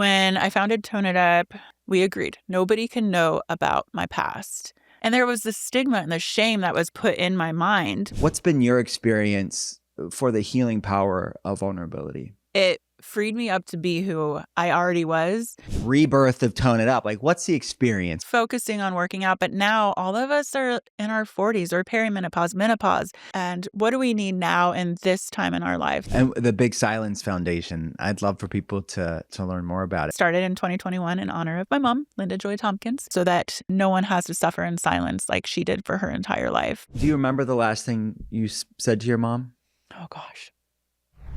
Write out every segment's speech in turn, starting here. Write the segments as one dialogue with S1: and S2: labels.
S1: When I founded Tone It Up, we agreed nobody can know about my past. And there was the stigma and the shame that was put in my mind.
S2: What's been your experience for the healing power of vulnerability?
S1: It freed me up to be who I already was.
S2: Rebirth of Tone It Up. Like, what's the experience?
S1: Focusing on working out. But now all of us are in our 40s or perimenopause, menopause. And what do we need now in this time in our life?
S2: And the Big Silence Foundation. I'd love for people to learn more about it.
S1: Started in 2021 in honor of my mom, Linda Joy Tompkins, so that no one has to suffer in silence like she did for her entire life.
S2: Do you remember the last thing you said to your mom?
S1: Oh, gosh.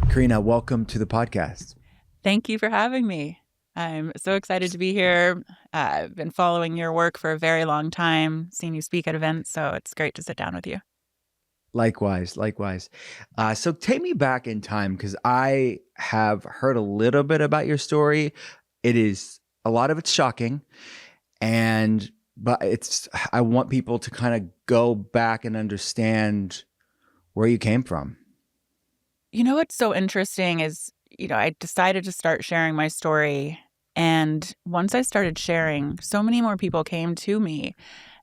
S2: Karena, welcome to the podcast.
S1: Thank you for having me. I'm so excited to be here. I've been following your work for a very long time, seen you speak at events, so it's great to sit down with you.
S2: Likewise. So take me back in time, because I have heard a little bit about your story. A lot of it's shocking, but I want people to kind of go back and understand where you came from.
S1: You know what's so interesting is, I decided to start sharing my story. And once I started sharing, so many more people came to me.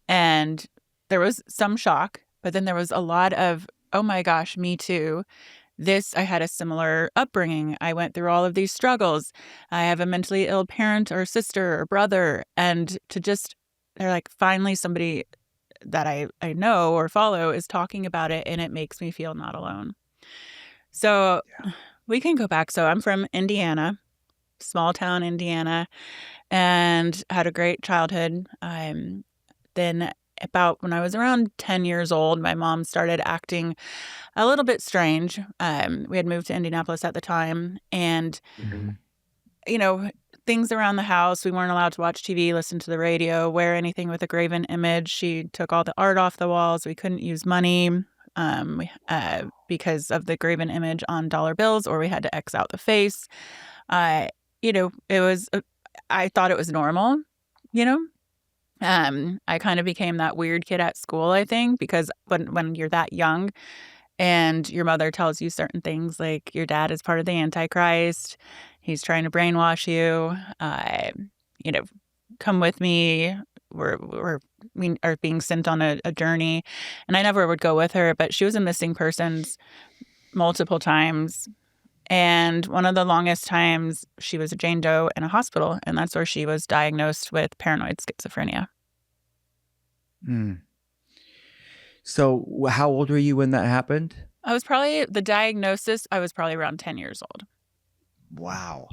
S1: And there was some shock, but then there was a lot of, oh my gosh, me too. I had a similar upbringing. I went through all of these struggles. I have a mentally ill parent or sister or brother. And they're like, finally somebody that I know or follow is talking about it, and it makes me feel not alone. So we can go back. So I'm from Indiana, small town Indiana, and had a great childhood. Then about when I was around 10 years old, my mom started acting a little bit strange. We had moved to Indianapolis at the time, and, things around the house, we weren't allowed to watch TV, listen to the radio, wear anything with a graven image. She took all the art off the walls. We couldn't use money because of the graven image on dollar bills, or we had to X out the face. I thought it was normal, I kind of became that weird kid at school, I think, because when you're that young and your mother tells you certain things, like your dad is part of the Antichrist, he's trying to brainwash you, come with me, we are being sent on a journey. And I never would go with her, but she was a missing persons multiple times. And one of the longest times, she was a Jane Doe in a hospital, and that's where she was diagnosed with paranoid schizophrenia.
S2: So how old were you when that happened?
S1: I was probably around 10 years old.
S2: Wow.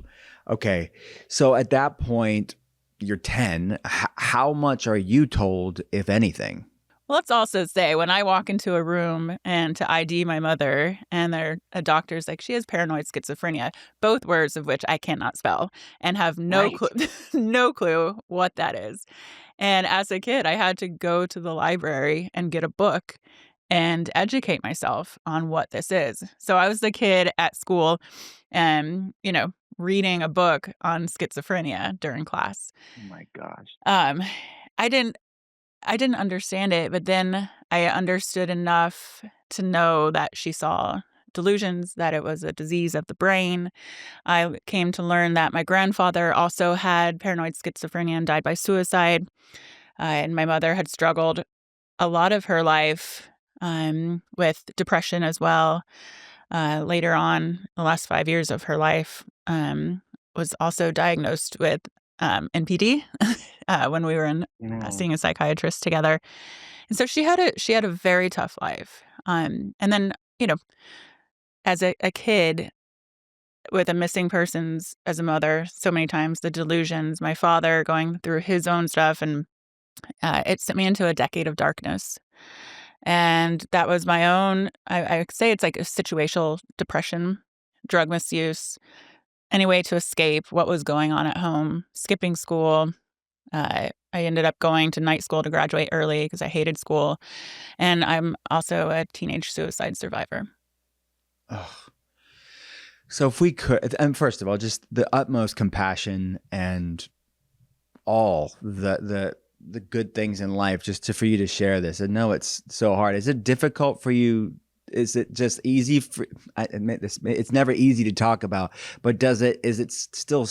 S2: Okay. So at that point, you're 10. How much are you told, if anything?
S1: Well, let's also say when I walk into a room and to ID my mother, and a doctor's like, she has paranoid schizophrenia, both words of which I cannot spell and have no clue what that is. And as a kid, I had to go to the library and get a book and educate myself on what this is. So I was the kid at school and, reading a book on schizophrenia during class.
S2: Oh my gosh.
S1: I didn't understand it, but then I understood enough to know that she saw delusions, that it was a disease of the brain. I came to learn that my grandfather also had paranoid schizophrenia and died by suicide. And my mother had struggled a lot of her life with depression as well. Later on, the last 5 years of her life, was also diagnosed with NPD when we were seeing a psychiatrist together. And so she had a very tough life. And then, as a kid with a missing persons as a mother, so many times the delusions, my father going through his own stuff, and it sent me into a decade of darkness. And that was my own, I would say it's like a situational depression, drug misuse, any way to escape what was going on at home, skipping school. I ended up going to night school to graduate early because I hated school. And I'm also a teenage suicide survivor.
S2: Oh. So if we could, and first of all, just the utmost compassion and all the good things in life, just for you to share this. I know it's so hard. Is it difficult for you? Is it just easy I admit this, it's never easy to talk about, but is it still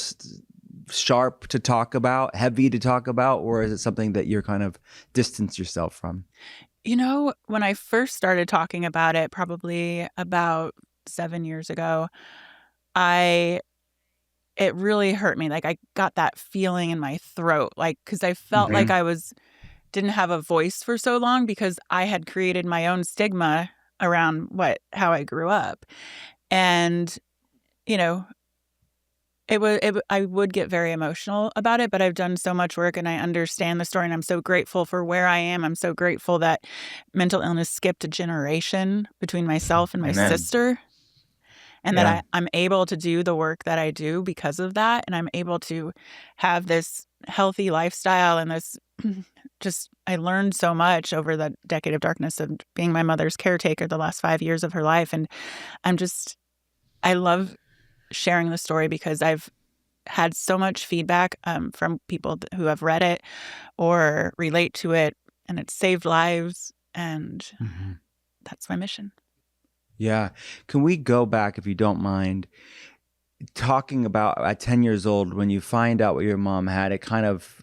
S2: sharp to talk about, heavy to talk about, or is it something that you're kind of distance yourself from?
S1: When I first started talking about it, probably about 7 years ago, I it really hurt me. Like I got that feeling in my throat, like because I felt like
S2: Hmm.
S1: I was didn't have a voice for so long because I had created my own stigma around how I grew up. And, you know, I would get very emotional about it, but I've done so much work and I understand the story and I'm so grateful for where I am. I'm so grateful that mental illness skipped a generation between myself and my
S2: Amen.
S1: sister, and that
S2: Yeah.
S1: I'm able to do the work that I do because of that. And I'm able to have this healthy lifestyle and this just, I learned so much over the decade of darkness of being my mother's caretaker the last 5 years of her life. And I'm just, I love sharing the story because I've had so much feedback from people who have read it or relate to it, and it's saved lives. And
S2: Hmm.
S1: that's my mission.
S2: Yeah. Can we go back, if you don't mind, talking about at 10 years old, when you find out what your mom had, it kind of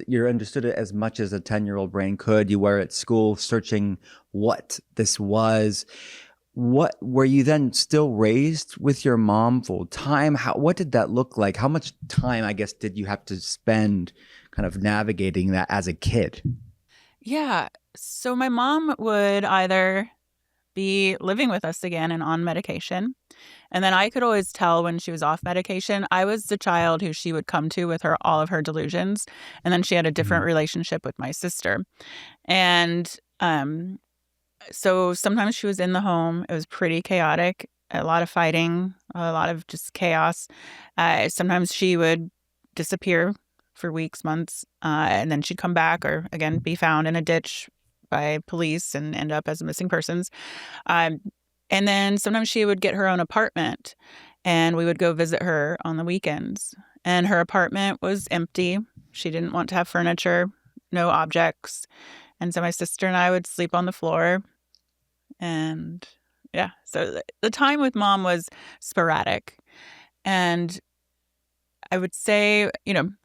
S2: you understood it as much as a 10-year-old brain could. You were at school searching what this was. What were you then still raised with your mom full time? What did that look like? How much time, I guess, did you have to spend kind of navigating that as a kid?
S1: Yeah. So my mom would either be living with us again and on medication. And then I could always tell when she was off medication. I was the child who she would come to with all of her delusions. And then she had a different
S2: Mhm.
S1: relationship with my sister. And so sometimes she was in the home. It was pretty chaotic, a lot of fighting, a lot of just chaos. Sometimes she would disappear for weeks, months, and then she'd come back or again be found in a ditch by police and end up as missing persons. Um, and then sometimes she would get her own apartment and we would go visit her on the weekends. And her apartment was empty. She didn't want to have furniture, no objects. And so my sister and I would sleep on the floor. And yeah, so the time with mom was sporadic. And I would say,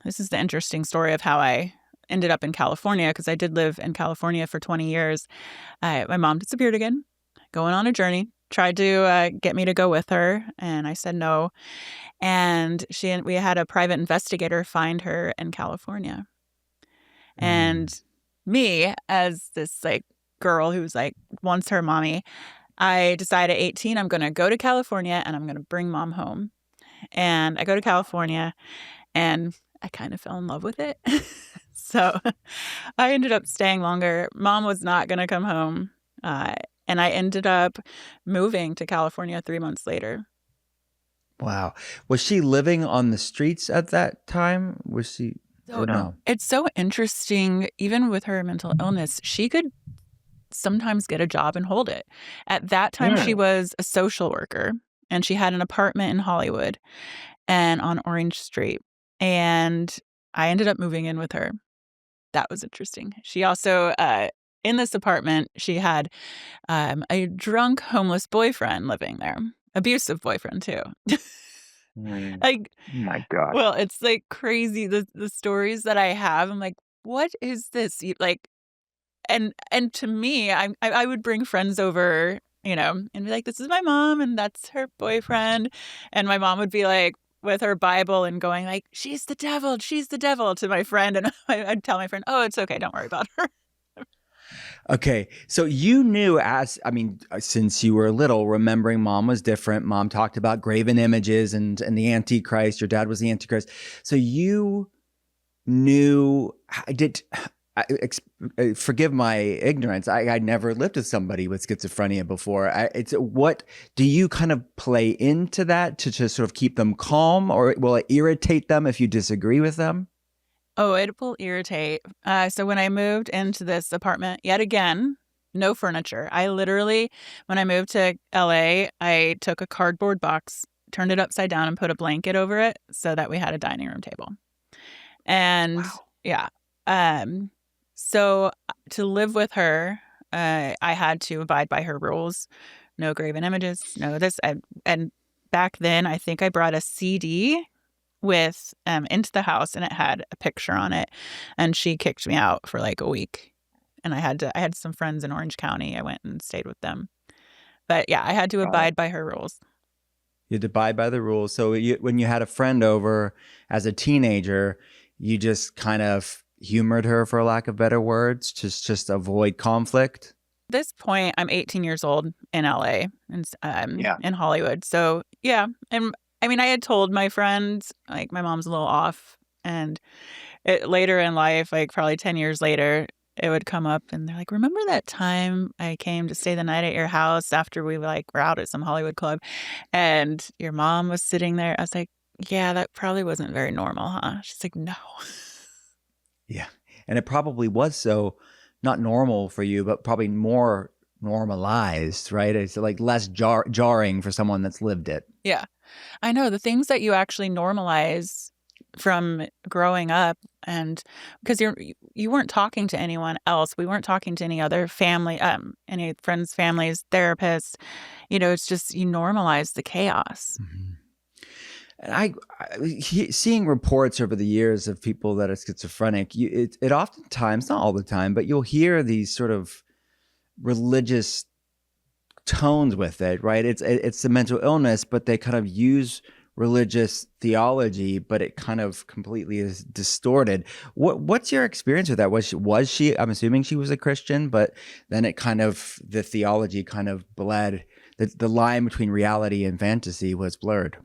S1: this is the interesting story of how I ended up in California because I did live in California for 20 years. My mom disappeared again, going on a journey, tried to get me to go with her, and I said no. And we had a private investigator find her in California.
S2: Mm.
S1: And me, as this like girl who's like wants her mommy, I decided at 18 I'm going to go to California and I'm going to bring mom home. And I go to California and I kind of fell in love with it. So I ended up staying longer. Mom was not going to come home. Uh, and I ended up moving to California 3 months later.
S2: Wow. Was she living on the streets at that time? Was she,
S1: So
S2: or no?
S1: it's so interesting. Even with her mental illness, she could sometimes get a job and hold it. At that time, she
S2: Mm.
S1: was a social worker and she had an apartment in Hollywood and on Orange Street. And I ended up moving in with her. That was interesting. She also, in this apartment, she had a drunk homeless boyfriend living there, abusive boyfriend too.
S2: Mm.
S1: Like,
S2: My God.
S1: well, it's like crazy the stories that I have. I'm like, what is this? Like, and to me, I would bring friends over, and be like, "This is my mom, and that's her boyfriend," and my mom would be like with her Bible and going like, she's the devil" to my friend, and I'd tell my friend, "Oh, it's okay, don't worry about her."
S2: Okay. So you knew since you were little, remembering mom was different. Mom talked about graven images and the Antichrist. Your dad was the Antichrist. So you knew, forgive my ignorance. I never lived with somebody with schizophrenia before. What do you kind of play into that to sort of keep them calm, or will it irritate them if you disagree with them?
S1: Oh, it will irritate. So when I moved into this apartment, yet again, no furniture. I literally, when I moved to LA, I took a cardboard box, turned it upside down, and put a blanket over it so that we had a dining room table. And
S2: Wow.
S1: yeah, um, so to live with her, I had to abide by her rules. No graven images, no this. And back then, I think I brought a CD with into the house, and it had a picture on it, and she kicked me out for like a week. And I had some friends in Orange County. I went and stayed with them. But yeah, I had to
S2: Got it.
S1: abide by her rules.
S2: You had to abide by the rules. So when you had a friend over as a teenager, you just kind of humored her, for lack of better words, just avoid conflict.
S1: At this point, I'm 18 years old in LA and
S2: Yeah.
S1: in Hollywood. So yeah, and I mean, I had told my friends like my mom's a little off, and later in life, like probably 10 years later, it would come up and they're like, remember that time I came to stay the night at your house after we like were out at some Hollywood club and your mom was sitting there? I was like, yeah, that probably wasn't very normal, huh? She's like, no.
S2: Yeah. And it probably was so not normal for you, but probably more normalized, right? It's like less jarring for someone that's lived it.
S1: Yeah. I know the things that you actually normalize from growing up, and because you weren't talking to anyone else. We weren't talking to any other family, any friends, families, therapists. It's just you normalize the chaos.
S2: Mhm. And seeing reports over the years of people that are schizophrenic, it oftentimes, not all the time, but you'll hear these sort of religious tones with it, right? It's a mental illness, but they kind of use religious theology, but it kind of completely is distorted. What's your experience with that? Was she? I'm assuming she was a Christian, but then the theology kind of bled. The line between reality and fantasy was blurred.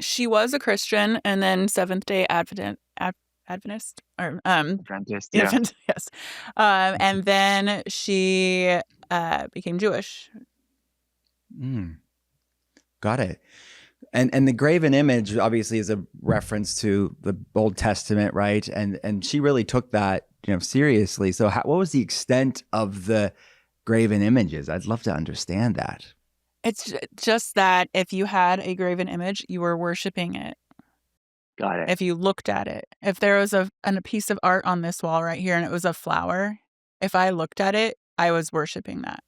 S1: She was a Christian, and then Seventh Day Adventist, or
S2: Adventist,
S1: yeah,
S2: yeah.
S1: yes, and then she became Jewish.
S2: Mm, got it. And the graven image obviously is a reference to the Old Testament, right? And she really took that, seriously. So what was the extent of the graven images? I'd love to understand that.
S1: It's just that if you had a graven image, you were worshiping it.
S2: Got it.
S1: If you looked at it, if there was a piece of art on this wall right here and it was a flower, if I looked at it, I was worshiping that.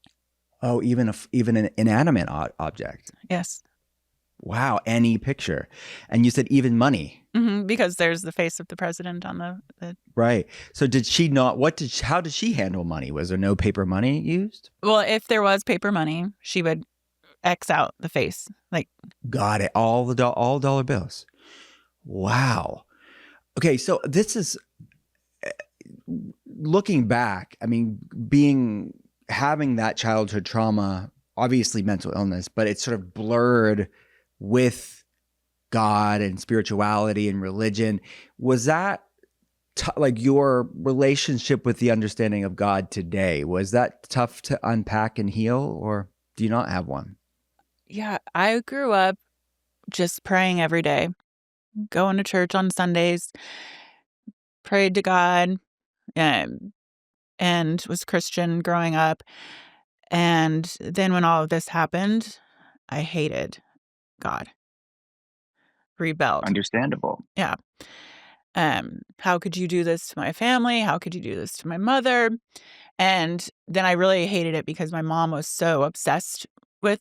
S2: Oh, even an inanimate object.
S1: Yes.
S2: Wow, any picture. And you said even money.
S1: Because there's the face of the president on the
S2: Right. So did she not, how did she handle money? Was there no paper money used?
S1: Well, if there was paper money, she would X out the face. Like,
S2: got it. All dollar bills. Wow. Okay, so this is looking back. I mean, having that childhood trauma, obviously mental illness, but it's sort of blurred with God and spirituality and religion. Was that like your relationship with the understanding of God today? Was that tough to unpack and heal, or do you not have one?
S1: yeah, I grew up just praying every day, going to church on Sundays, prayed to God, um, and was Christian growing up. And then when all of this happened, I hated God, rebelled.
S2: Understandable.
S1: Yeah. How could you do this to my family? How could you do this to my mother? And then I really hated it because my mom was so obsessed with,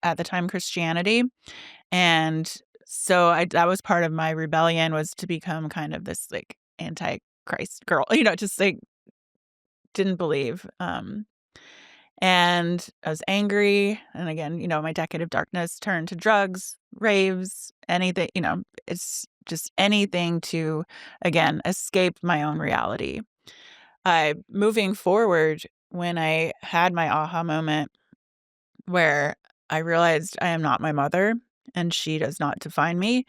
S1: at the time, Christianity. And so that was part of my rebellion, was to become kind of this like anti-Christ girl, just like didn't believe. And I was angry. And again, my decade of darkness turned to drugs, raves, anything, it's just anything to, again, escape my own reality. Moving forward, when I had my aha moment where I realized I am not my mother and she does not define me,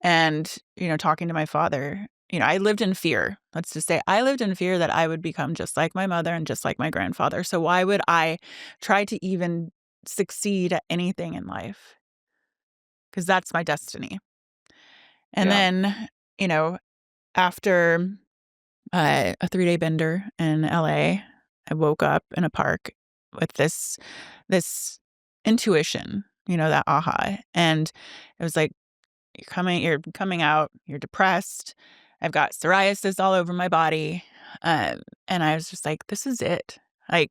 S1: and, talking to my father, I lived in fear. Let's just say I lived in fear that I would become just like my mother and just like my grandfather. So why would I try to even succeed at anything in life? Because that's my destiny. And
S2: Yeah.
S1: then, you know, after a 3-day bender in LA, I woke up in a park with this intuition, that aha. And it was like, you're coming out, you're depressed. I've got psoriasis all over my body. And I was just like, this is it. Like,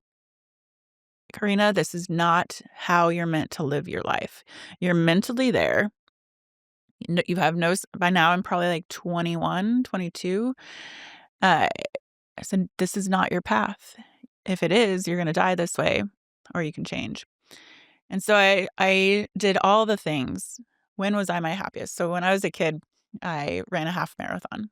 S1: Karena, this is not how you're meant to live your life. You're mentally there. You have no by now I'm probably like 21, 22. I said, "This is not your path. If it is, you're gonna die this way, or you can change." And so I did all the things. When was I my happiest? So when I was a kid, I ran a half marathon.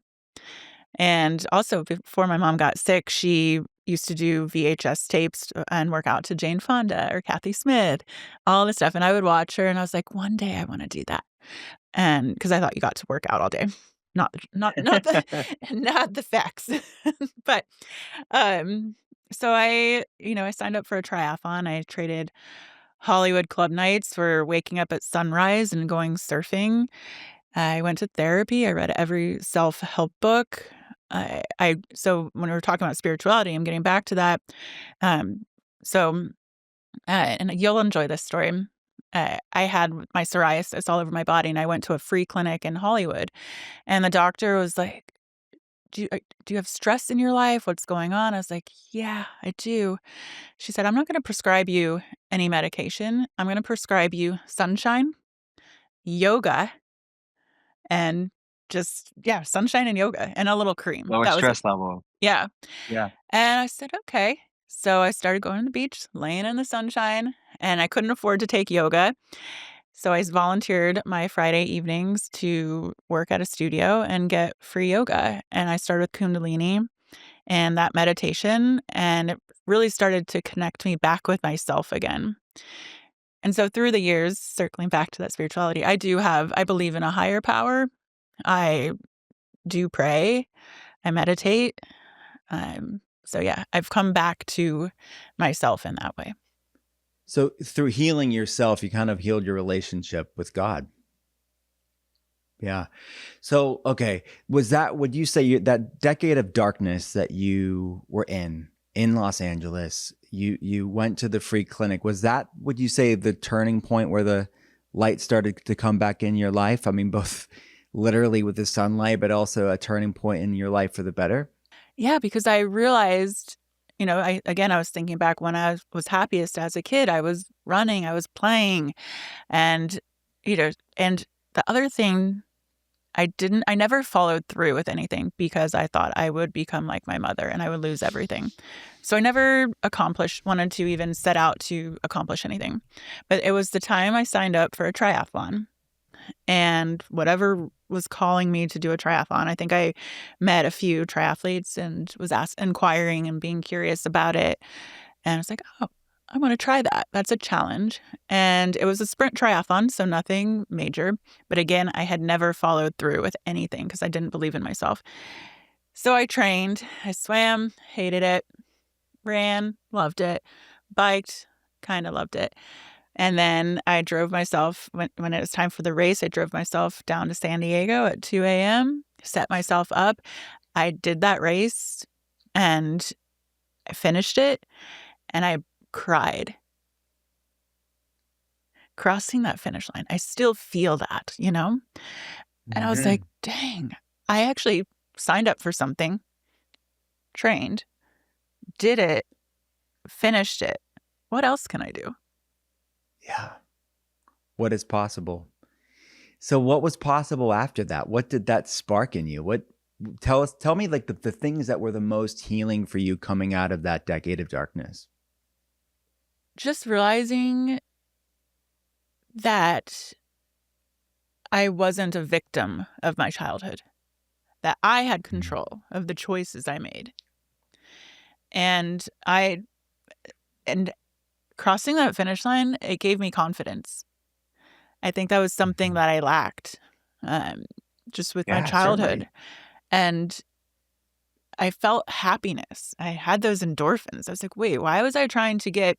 S1: And also before my mom got sick, she used to do VHS tapes and work out to Jane Fonda or Kathy Smith, all this stuff. And I would watch her and I was like, one day I want to do that. And because I thought you got to work out all day. Not the not the facts. But um so I signed up for a triathlon. I traded Hollywood club nights for waking up at sunrise and going surfing. I went to therapy. I read every self-help book. So when we were talking about spirituality, I'm getting back to that. Um, so, and you'll enjoy this story. I had my psoriasis all over my body, and I went to a free clinic in Hollywood, and the doctor was like, do you have stress in your life? What's going on?" I was like, "Yeah, I do." She said, "I'm not going to prescribe you any medication. I'm going to prescribe you sunshine, yoga, and just, yeah, sunshine and yoga and a little cream."
S3: Lower
S1: That was it.
S3: stress level.
S1: Yeah.
S3: Yeah.
S1: And I said, "Okay." So I started going to the beach, laying in the sunshine, and I couldn't afford to take yoga. So I volunteered my Friday evenings to work at a studio and get free yoga. And I started with Kundalini and that meditation, and it really started to connect me back with myself again. And so through the years, circling back to that spirituality, I believe in a higher power. I do pray, I meditate. So yeah, I've come back to myself in that way.
S2: So through healing yourself, you kind of healed your relationship with God. Yeah. So, okay, would you say that decade of darkness that you were in Los Angeles, you went to the free clinic, would you say the turning point where the light started to come back in your life? I mean, both literally with the sunlight, but also a turning point in your life for the better?
S1: Yeah, because I realized, I was thinking back when I was happiest as a kid. I was running, I was playing, and and the other thing, I never followed through with anything because I thought I would become like my mother and I would lose everything. So I never wanted to even set out to accomplish anything. But it was the time I signed up for a triathlon, and whatever was calling me to do a triathlon, I think I met a few triathletes and was inquiring and being curious about it. And I was like, oh, I want to try that. That's a challenge. And it was a sprint triathlon, so nothing major. But again, I had never followed through with anything because I didn't believe in myself. So I trained, I swam, hated it, ran, loved it, biked, kind of loved it. And then I drove myself, when it was time for the race, I drove myself down to San Diego at 2 a.m., set myself up. I did that race and I finished it and I cried. Crossing that finish line, I still feel that, And I was like,
S2: Mhm.
S1: dang, I actually signed up for something, trained, did it, finished it. What else can I do?
S2: Yeah. What is possible? So what was possible after that? What did that spark in you? Tell me like the things that were the most healing for you coming out of that decade of darkness.
S1: Just realizing that I wasn't a victim of my childhood, that I had
S2: Mhm.
S1: control of the choices I made. And crossing that finish line, it gave me confidence. I think that was something
S2: Mhm.
S1: that I lacked, um, just with my
S2: Yeah,
S1: childhood.
S2: certainly.
S1: And I felt happiness. I had those endorphins. I was like, wait, why was I trying to get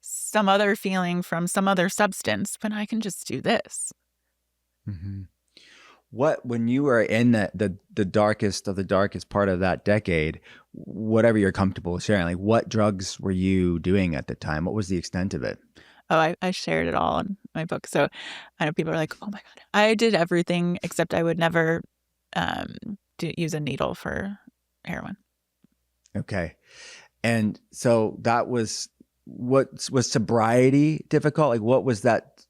S1: some other feeling from some other substance when I can just do this?
S2: Mhm. When you were in the darkest of the darkest part of that decade, whatever you're comfortable with sharing, like what drugs were you doing at the time? What was the extent of it?
S1: Oh, I shared it all in my book. So I know people are like, oh my God, I did everything except I would never um, use a needle for heroin.
S2: Okay. And so that was what was sobriety difficult? Like what was that?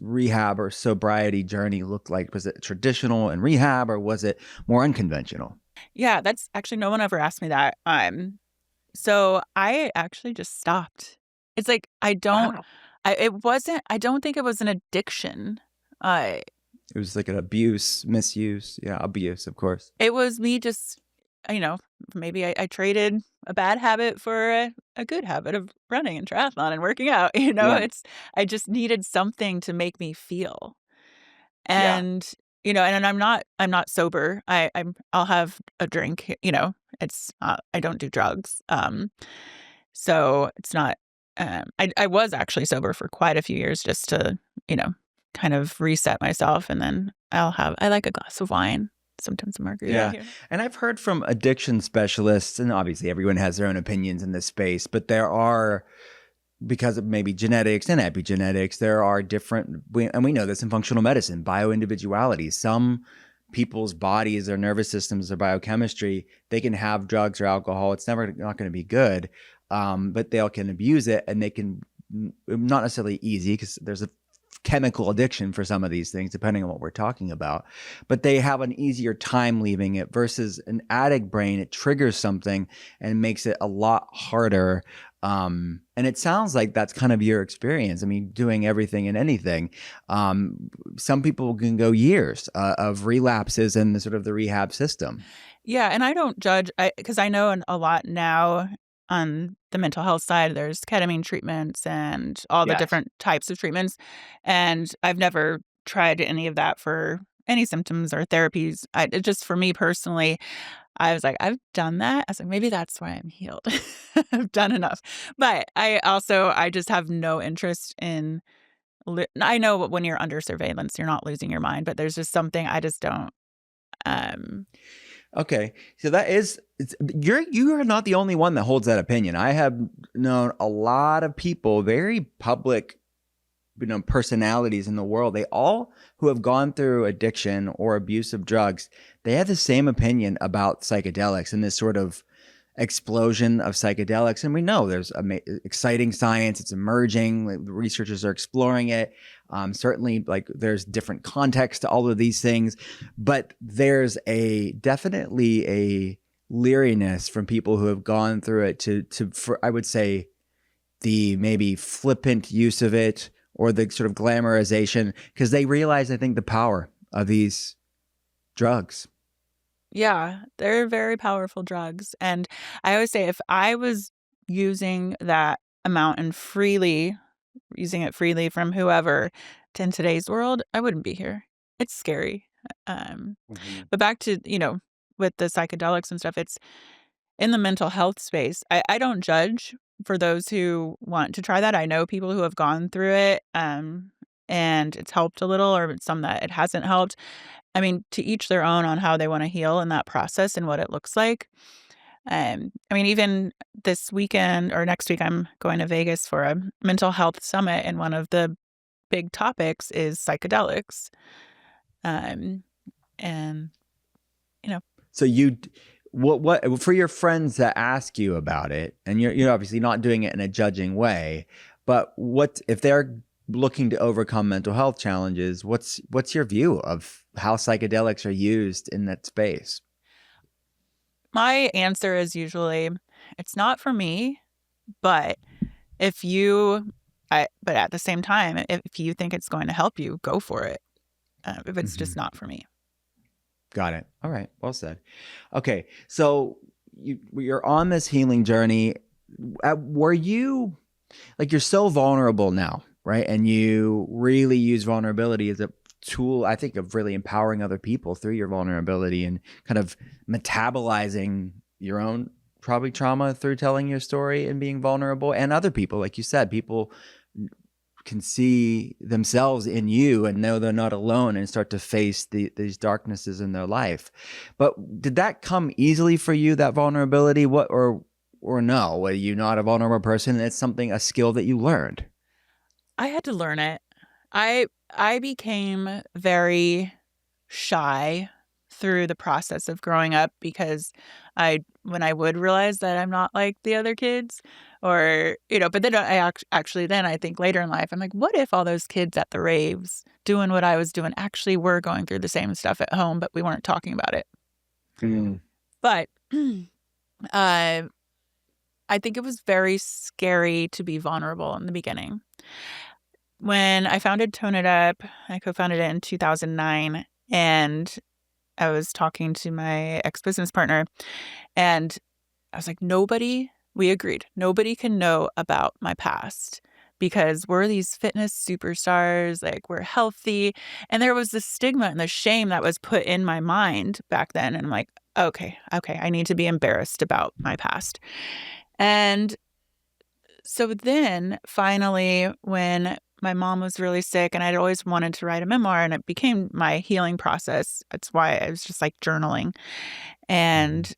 S2: rehab or sobriety journey look like? Was it traditional in rehab, or was it more unconventional?
S1: Yeah, that's actually no one ever asked me that. So I actually just stopped. It's like
S2: Wow.
S1: I don't think it was an addiction. Uh
S2: It was like an abuse, misuse. Yeah, abuse, of course.
S1: it was me just, you know, maybe I traded a bad habit for a good habit of running and triathlon and working out,
S2: Yeah.
S1: it's I just needed something to make me feel.
S2: Yeah.
S1: And, and I'm not sober. I'll have a drink, it's I don't do drugs. So it's not I was actually sober for quite a few years just to, you know, kind of reset myself, and then I like a glass of wine, sometimes a margarita
S2: Yeah.
S1: here.
S2: And I've heard from addiction specialists, and obviously everyone has their own opinions in this space, but there are, because of maybe genetics and epigenetics, there are different, and we know this in functional medicine, bioindividuality. Some people's bodies, their nervous systems, their biochemistry, they can have drugs or alcohol. It's never not going to be good, but they all can abuse it, and they can, not necessarily easy, because there's a chemical addiction for some of these things, depending on what we're talking about, but they have an easier time leaving it versus an addict brain. It triggers something and makes it a lot harder. And it sounds like that's kind of your experience. I mean, doing everything and anything. Some people can go years of relapses in the sort of the rehab system.
S1: Yeah, and I don't judge, because I know a lot now on the mental health side. There's ketamine treatments and all the
S2: Yes.
S1: different types of treatments, and I've never tried any of that for any symptoms or therapies. It just for me personally, I was like, "I've done that." I was like, "Maybe that's why I'm healed. I've done enough." But I just have no interest in I know when you're under surveillance, you're not losing your mind, but there's just something I just don't, um
S2: Okay, so you are not the only one that holds that opinion. I have known a lot of people, very public, personalities in the world. They all who have gone through addiction or abuse of drugs, they have the same opinion about psychedelics and this sort of explosion of psychedelics. And we know there's exciting science. It's emerging. Like, the researchers are exploring it. Certainly, like, there's different context to all of these things, but there's definitely a leeriness from people who have gone through it for, I would say, the maybe flippant use of it or the sort of glamorization, because they realize, I think, the power of these drugs.
S1: Yeah, they're very powerful drugs, and I always say if I was using that amount and using it freely from whoever in today's world, I wouldn't be here. It's scary. Um,
S2: Mhm.
S1: but back to, with the psychedelics and stuff, it's in the mental health space. I don't judge for those who want to try that. I know people who have gone through it, and it's helped a little, or some that it hasn't helped. I mean, to each their own on how they wanna heal in that process and what it looks like. I mean, even this weekend or next week, I'm going to Vegas for a mental health summit, and one of the big topics is psychedelics. Um, and, you know
S2: So what for your friends that ask you about it, and you're obviously not doing it in a judging way, but what if they're looking to overcome mental health challenges? What's your view of how psychedelics are used in that space?
S1: my answer is usually, "It's not for me, but if you" but at the same time, if you think it's going to help you, go for it, if it's just
S2: Mhm.
S1: not for me.
S2: Got it. All right. Well said. Okay. So you're on this healing journey. Were you, like, you're so vulnerable now, right? And you really use vulnerability as a tool, I think, of really empowering other people through your vulnerability and kind of metabolizing your own probably trauma through telling your story and being vulnerable, and other people, like you said, people can see themselves in you and know they're not alone and start to face these darknesses in their life. But did that come easily for you, that vulnerability? Or no? Were you not a vulnerable person? It's something, a skill that you learned.
S1: I had to learn it. I became very shy through the process of growing up, because when I would realize that I'm not like the other kids, or, but then actually then I think later in life, I'm like, what if all those kids at the raves doing what I was doing actually were going through the same stuff at home, but we weren't talking about it.
S2: Mm.
S1: But I think it was very scary to be vulnerable in the beginning. When I founded Tone It Up, I co-founded it in 2009, and I was talking to my ex-business partner, and I was like, we agreed, nobody can know about my past because we're these fitness superstars, like we're healthy. And there was the stigma and the shame that was put in my mind back then. And I'm like, okay, I need to be embarrassed about my past. And so then finally, when my mom was really sick and I'd always wanted to write a memoir, and it became my healing process. That's why I was just like journaling and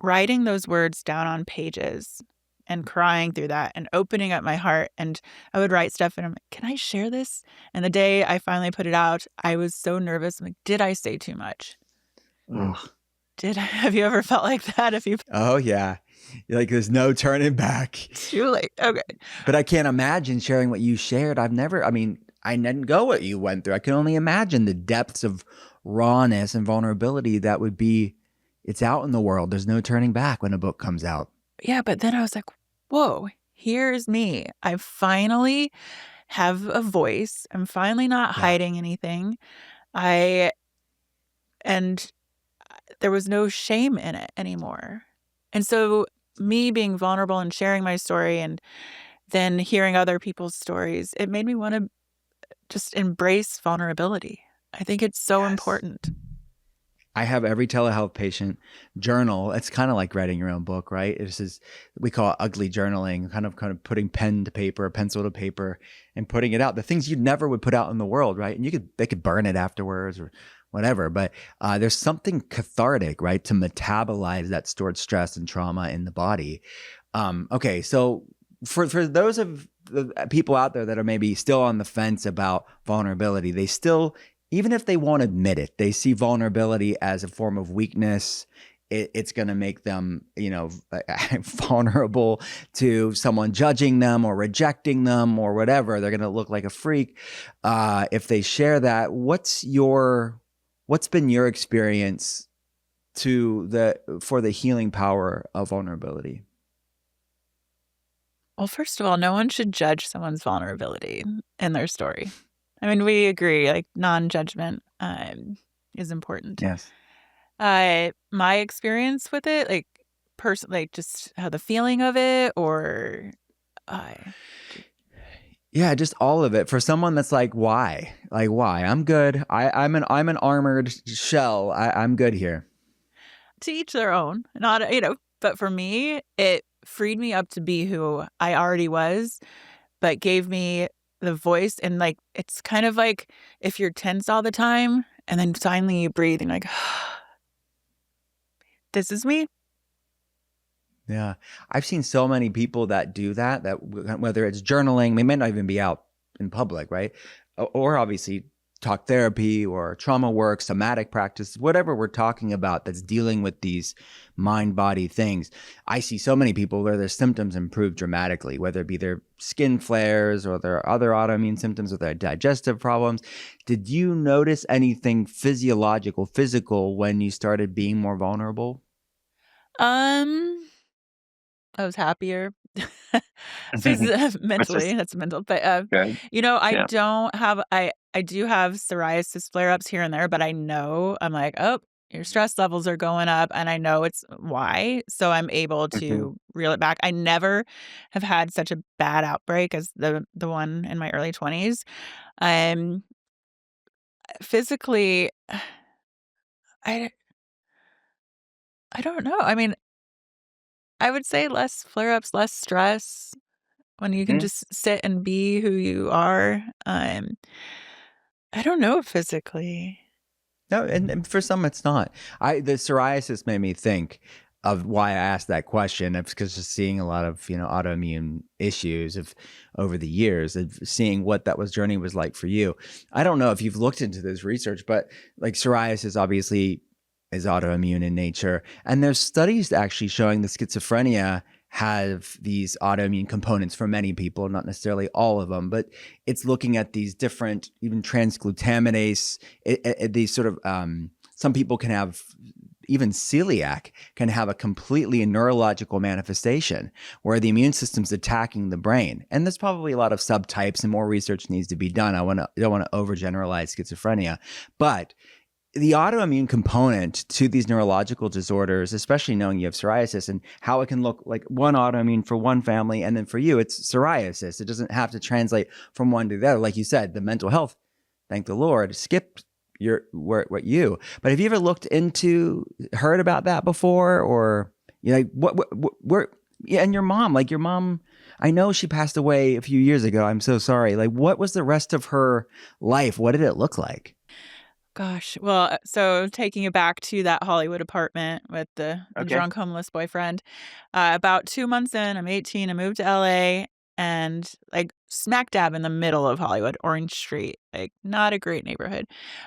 S1: writing those words down on pages and crying through that and opening up my heart. And I would write stuff and I'm like, can I share this? And the day I finally put it out, I was so nervous. I'm like, did I say too much?
S2: Ugh.
S1: Have you ever felt like that?
S2: Oh, yeah. Like there's no turning back.
S1: Too late. Okay.
S2: But I can't imagine sharing what you shared. I didn't go what you went through. I can only imagine the depths of rawness and vulnerability that would be. It's out in the world. There's no turning back when a book comes out.
S1: Yeah, but then I was like, whoa, here's me. I finally have a voice. I'm finally not hiding anything. And there was no shame in it anymore. And so me being vulnerable and sharing my story and then hearing other people's stories, it made me want to just embrace vulnerability. I think it's so important.
S2: I have every telehealth patient journal. It's kind of like writing your own book, right? We call it ugly journaling, kind of putting pen to paper, pencil to paper, and putting it out. The things you never would put out in the world, right? And they could burn it afterwards or whatever. But there's something cathartic, right, to metabolize that stored stress and trauma in the body. Okay, so for those of the people out there that are maybe still on the fence about vulnerability, they still, even if they won't admit it, they see vulnerability as a form of weakness. It's going to make them, vulnerable to someone judging them or rejecting them or whatever. They're going to look like a freak if they share that. What's been your experience for the healing power of vulnerability?
S1: Well, first of all, no one should judge someone's vulnerability in their story. I mean, we agree, like non-judgment is important.
S2: Yes.
S1: My experience with it, like just how the feeling of it, or
S2: yeah, just all of it. For someone that's like, why? Like, why? I'm good. I'm an armored shell. I'm good here.
S1: To each their own. Not, but for me, it freed me up to be who I already was, but gave me the voice. And like, it's kind of like if you're tense all the time and then finally you breathe and like, this is me.
S2: Yeah. I've seen so many people that do that whether it's journaling, they may not even be out in public, right? Or obviously talk therapy or trauma work, somatic practice, whatever we're talking about that's dealing with these mind-body things. I see so many people where their symptoms improve dramatically, whether it be their skin flares or their other autoimmune symptoms or their digestive problems. Did you notice anything physical when you started being more vulnerable?
S1: I was happier.
S3: Which
S1: Mentally,
S3: is
S1: that's mental. But
S3: good.
S1: I
S3: Yeah.
S1: don't have I do have psoriasis flare-ups here and there, but I know I'm like, oh, your stress levels are going up, and I know it's why. So I'm able
S3: Mhm.
S1: to reel it back. I never have had such a bad outbreak as the one in my early 20s. Um, Physically, I I don't know. I mean, I would say less flare-ups, less stress. When you can
S3: Mhm.
S1: just sit and be who you are, I don't know physically.
S2: No, and for some it's not. The psoriasis made me think. of why I asked that question. It's because just seeing a lot of, autoimmune issues of over the years, of seeing what that was journey was like for you. I don't know if you've looked into this research, but like psoriasis obviously is autoimmune in nature. And there's studies actually showing that schizophrenia have these autoimmune components for many people, not necessarily all of them, but it's looking at these different, even transglutaminase, these sort of, some people can have, even celiac can have a completely neurological manifestation where the immune system's attacking the brain. And there's probably a lot of subtypes and more research needs to be done. I don't want to overgeneralize schizophrenia, but the autoimmune component to these neurological disorders, especially knowing you have psoriasis and how it can look like one autoimmune for one family, and then for you, it's psoriasis. It doesn't have to translate from one to the other. Like you said, the mental health, thank the Lord, skipped what you. But have you ever heard about that before, or where? Yeah, and your mom, I know she passed away a few years ago. I'm so sorry. Like, what was the rest of her life? What did it look like?
S1: Gosh. Well, so taking it back to that Hollywood apartment with the
S2: Okay.
S1: drunk homeless boyfriend, about 2 months in, I'm 18, I moved to LA and, like, smack dab in the middle of Hollywood, Orange Street, like, not a great neighborhood.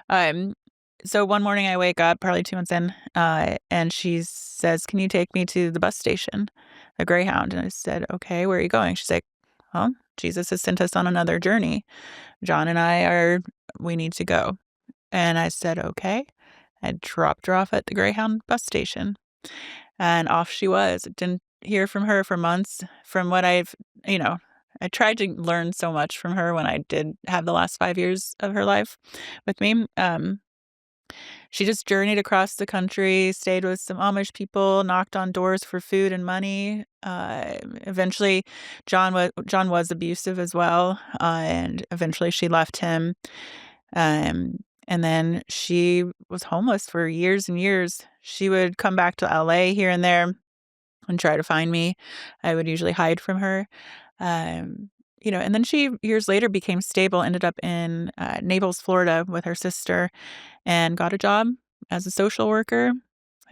S1: Um, so one morning I wake up, probably 2 months in, and she says, "Can you take me to the bus station, the Greyhound?" And I said, "Okay, where are you going?" She's like, "Well, Jesus has sent us on another journey. John and we need to go." And I said, "Okay." I dropped her off at the Greyhound bus station, and off she was. Didn't hear from her for months. From what you know, I tried to learn so much from her when I did have the last 5 years of her life with me. She just journeyed across the country, stayed with some Amish people, knocked on doors for food and money. Eventually, John was abusive as well, and eventually she left him. Um, and then she was homeless for years and years. She would come back to LA here and there and try to find me. I would usually hide from her. Um, and then she years later became stable, ended up in Naples, Florida with her sister and got a job as a social worker,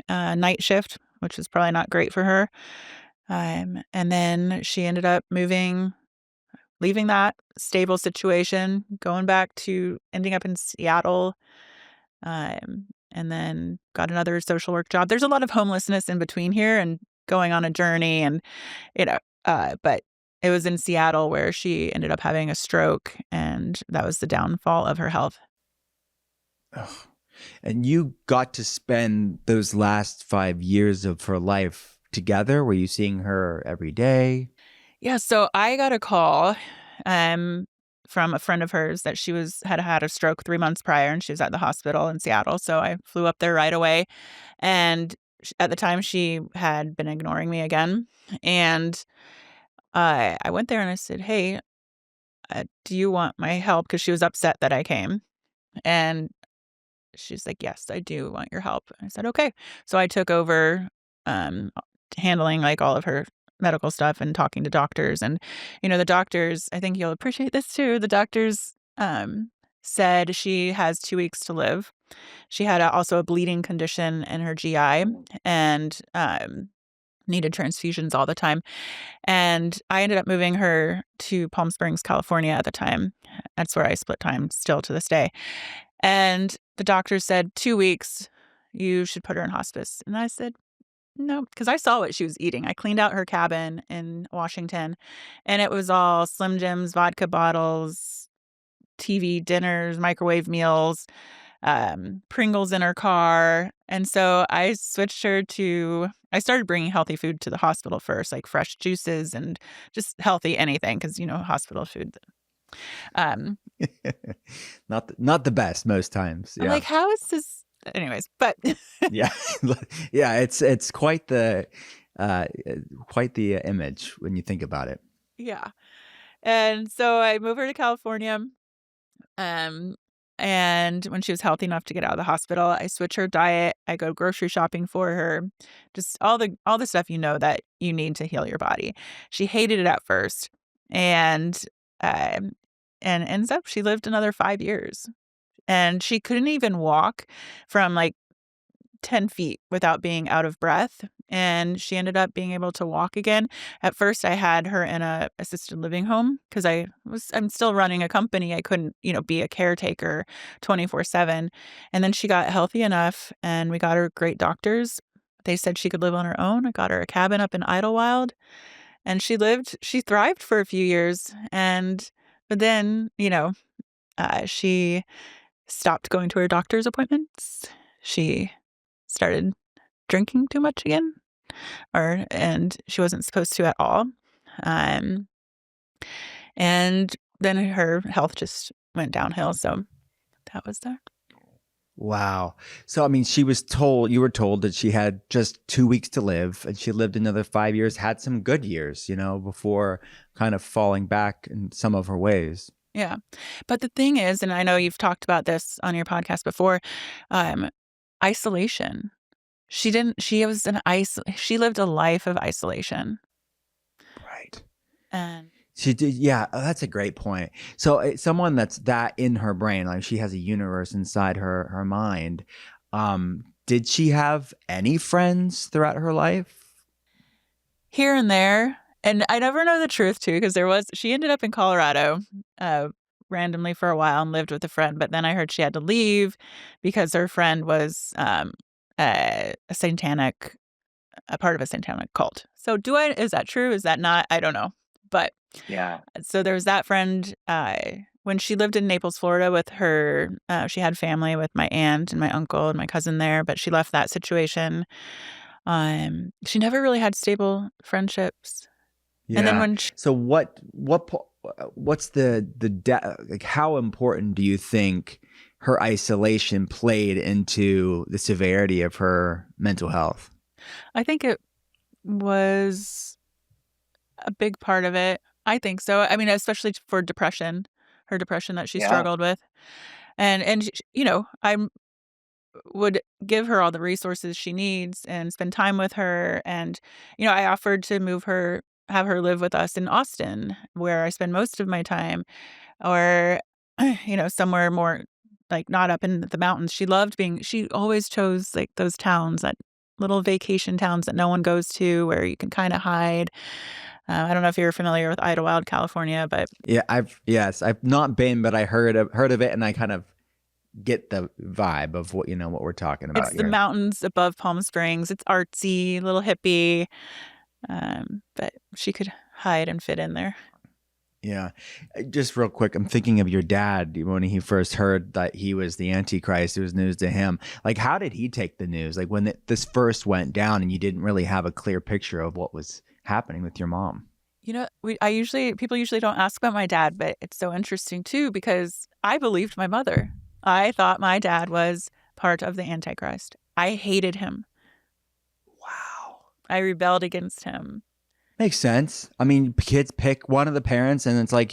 S1: night shift, which was probably not great for her. And then she ended up leaving that stable situation, going back to ending up in Seattle, and then got another social work job. There's a lot of homelessness in between here and going on a journey and, you know, but it was in Seattle where she ended up having a stroke, and that was the downfall of her health.
S2: Ugh. And you got to spend those last 5 years of her life together. Were you seeing her every day?
S1: Yeah, so I got a call, um, from a friend of hers that she had a stroke 3 months prior, and she was at the hospital in Seattle, so I flew up there right away, and at the time, she had been ignoring me again, and I went there and I said, "Hey, do you want my help?" Because she was upset that I came, and she's like, "Yes, I do want your help." I said, "Okay." So I took over, um, handling, like, all of her medical stuff and talking to doctors, and, the doctors I think you'll appreciate this too, the doctors, said she has 2 weeks to live. She had also a bleeding condition in her GI and, needed transfusions all the time, and I ended up moving her to Palm Springs, California at the time. That's where I split time still to this day. And the doctor said, 2 weeks, you should put her in hospice. And I said, "No," because I saw what she was eating. I cleaned out her cabin in Washington, and it was all Slim Jims, vodka bottles, TV dinners, microwave meals, Pringles in her car. And so I started bringing healthy food to the hospital first, like fresh juices and just healthy anything because, hospital food. Um,
S2: Not the best most times.
S1: I'm
S2: Yeah.
S1: like, "How is this?" Anyways, but
S2: Yeah. Yeah, it's uh quite the image when you think about it.
S1: yeah. And so I moved her to California, um, and when she was healthy enough to get out of the hospital, I switch her diet, I go grocery shopping for her, just all the stuff that you need to heal your body. She hated it at first, and, um, and ends up she lived another 5 years, and she couldn't even walk from, like, 10 feet without being out of breath, and she ended up being able to walk again. At first, I had her in a assisted living home because I'm still running a company. I couldn't, be a caretaker 24/7. And then she got healthy enough, and we got her great doctors. They said she could live on her own. I got her a cabin up in Idlewild, and she thrived for a few years. But then, she stopped going to her doctor's appointments. She started drinking too much again, and she wasn't supposed to at all. Um, and then her health just went downhill. So that was that.
S2: Wow. So, I mean, you were told that she had just 2 weeks to live, and she lived another 5 years, had some good years, before kind of falling back in some of her ways.
S1: Yeah. But the thing is, and I know you've talked about this on your podcast before, um, isolation. She lived a life of isolation.
S2: Right.
S1: And
S2: She did. Yeah. That's a great point. So, someone that's that in her brain, like she has a universe inside her mind. Did she have any friends throughout her life?
S1: here and there, and I never know the truth too, because she ended up in Colorado, randomly for a while and lived with a friend, but then I heard she had to leave because her friend was, a part of a satanic cult. So is that true? Is that not? I don't know. But
S2: Yeah.
S1: so there was that friend, when she lived in Naples, Florida with her, she had family with my aunt and my uncle and my cousin there, but she left that situation. She never really had stable friendships. And then
S2: Yeah. So what's like how important do you think her isolation played into the severity of her mental health?
S1: I think it was a big part of it. I think so. I mean, especially for depression, her depression that she
S2: Yeah.
S1: struggled with. And I would give her all the resources she needs and spend time with her. And, I offered to have her live with us in Austin, where I spend most of my time, or, somewhere more like not up in the mountains. She always chose like those towns, that little vacation towns that no one goes to, where you can kind of hide. I don't know if you're familiar with Idlewild, California, but
S2: Yeah, I've not been, but I heard of it, and I kind of get the vibe of what we're talking
S1: it's
S2: about
S1: the
S2: here.
S1: mountains above Palm Springs. It's artsy, little hippie, but she could hide and fit in there.
S2: Yeah. Just real quick, I'm thinking of your dad when he first heard that he was the Antichrist. It was news to him. Like, how did he take the news? Like, when this first went down and you didn't really have a clear picture of what was happening with your mom.
S1: People usually don't ask about my dad, but it's so interesting too, because I believed my mother. I thought my dad was part of the Antichrist. I hated him.
S2: Wow.
S1: I rebelled against him.
S2: Makes sense. I mean, kids pick one of the parents, and it's like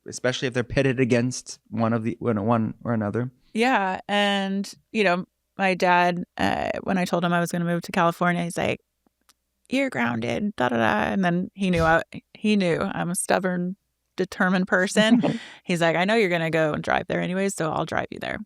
S2: especially if they're pitted against one or another.
S1: Yeah, and my dad, when I told him I was going to move to California, he's like, "You're grounded," da da da. And then he knew I'm a stubborn, determined person. He's like, "I know you're going to go and drive there anyways, so I'll drive you there."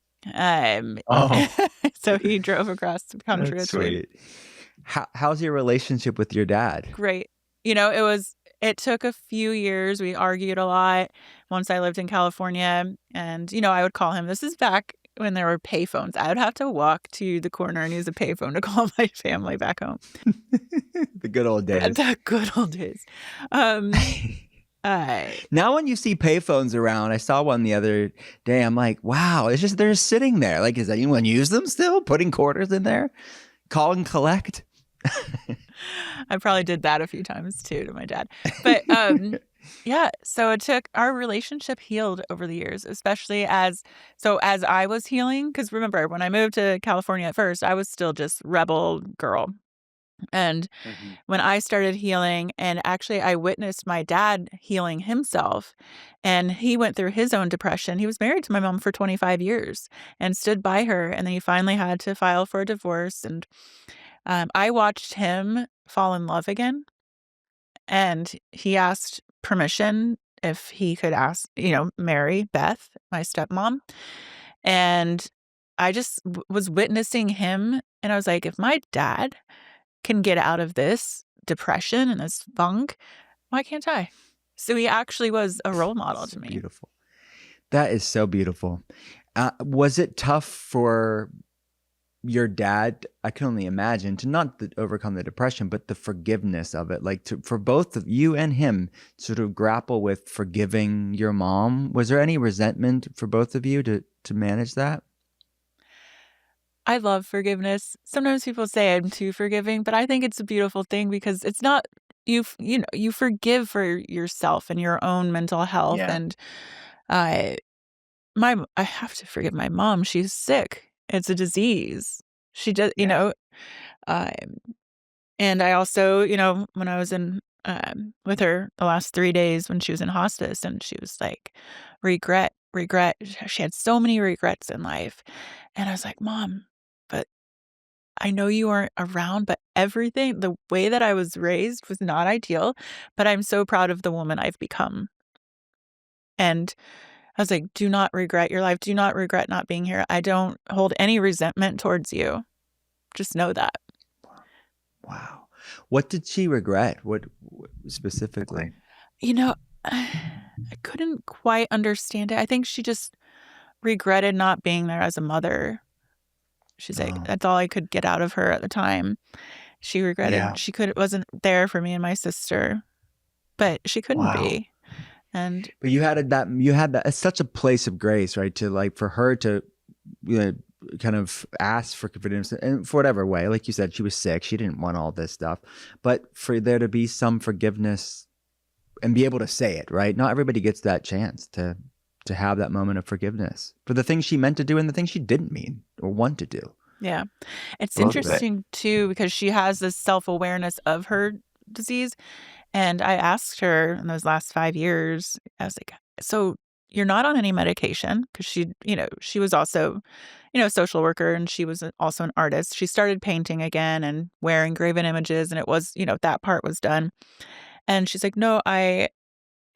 S2: Oh,
S1: So he drove across the country
S2: that's
S1: with me.
S2: sweet. How's your relationship with your dad?
S1: Great. It took a few years. We argued a lot once I lived in California. And, I would call him. This is back when there were payphones. I would have to walk to the corner and use a payphone to call my family back home.
S2: The good old days.
S1: The good old days. Um,
S2: Now when you see payphones around, I saw one the other day. I'm like, wow, it's just they're just sitting there. Like, does anyone use them still? Putting quarters in there? Call and collect?
S1: I probably did that a few times too to my dad. But yeah, so our relationship healed over the years, especially as I was healing. Because remember, when I moved to California at first, I was still just rebel girl. And when I started healing, and actually I witnessed my dad healing himself, and he went through his own depression. He was married to my mom for 25 years and stood by her. And then he finally had to file for a divorce. And I watched him fall in love again. And he asked permission if he could marry Beth, my stepmom. And I just was witnessing him, and I was like, if my dad can get out of this depression and this funk, why can't I? So he actually was a role model
S2: So
S1: to me.
S2: beautiful. That is so beautiful. Was it tough for your dad, I can only imagine, to not overcome the depression, but the forgiveness of it, like for both of you and him, sort of grapple with forgiving your mom? Was there any resentment for both of you to manage that?
S1: I love forgiveness. Sometimes people say I'm too forgiving, but I think it's a beautiful thing because it's not you forgive for yourself and your own mental health.
S2: Yeah.
S1: And uh I have to forgive my mom. She's sick. It's a disease. She does,
S2: Yeah.
S1: um, and I also, when I was in with her the last 3 days when she was in hospice, and she was like, "Regret, regret." She had so many regrets in life. And I was like, "Mom, but I know you weren't around, but everything the way that I was raised was not ideal, but I'm so proud of the woman I've become." And I was like, "Do not regret your life. Do not regret not being here. I don't hold any resentment towards you. Just know that."
S2: Wow. What did she regret? What specifically?
S1: You know, I couldn't quite understand it. I think she just regretted not being there as a mother. She's like,
S2: Oh,
S1: that's all I could get out of her at the time. She
S2: yeah.
S1: regretted she wasn't there for me and my sister, but she couldn't
S2: Wow.
S1: be. And
S2: But you had that it's such a place of grace, right? To like for her to you know, kind of ask for forgiveness and for whatever way. Like you said, she was sick. She didn't want all this stuff. But for there to be some forgiveness and be able to say it, right? Not everybody gets that chance to have that moment of forgiveness for the things she meant to do and the things she didn't mean or want to do.
S1: yeah, it's
S2: Both of it.
S1: interesting too because she has this self-awareness of her disease. And I asked her in those last 5 years, I was like, "So you're not on any medication?" Because she was also, a social worker, and she was also an artist. She started painting again and wearing graven images, and it was, that part was done. And she's like, "No, I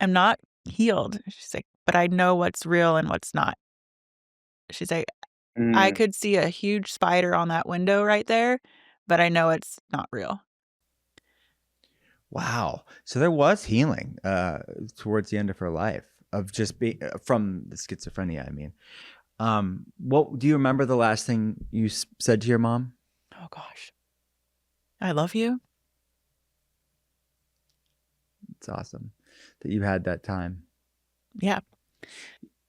S1: am not healed." She's like, "But I know what's real and what's not." She's like, "I
S2: Mm.
S1: could see a huge spider on that window right there, but I know it's not real."
S2: Wow. So there was healing towards the end of her life of just being from the schizophrenia, I mean. What do you remember the last thing you said to your mom?
S1: Oh gosh. "I love you."
S2: It's awesome that you had that time.
S1: Yeah.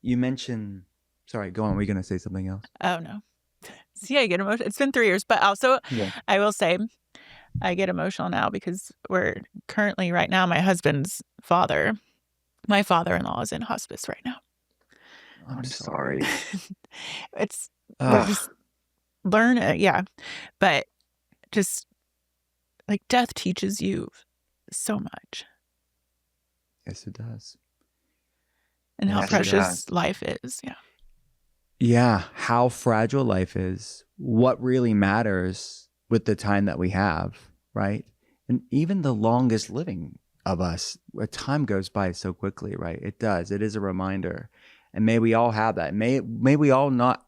S2: You mentioned, sorry, go on. Were you going to say something else?
S1: Oh, no. See, I get emotional. It's been 3 years, but also
S2: Yeah.
S1: I will say I get emotional now because we're currently right now, my father-in-law is in hospice right now.
S2: I'm sorry.
S1: It's we're
S2: Ugh.
S1: just yeah, but just, like, death teaches you so much
S2: Yes, it does.
S1: and how
S2: Yes, it does.
S1: precious life is, yeah.
S2: Yeah. How fragile life is, what really matters with the time that we have, right? And even the longest living of us, time goes by so quickly, right? It does. It is a reminder. And may we all have that. May we all not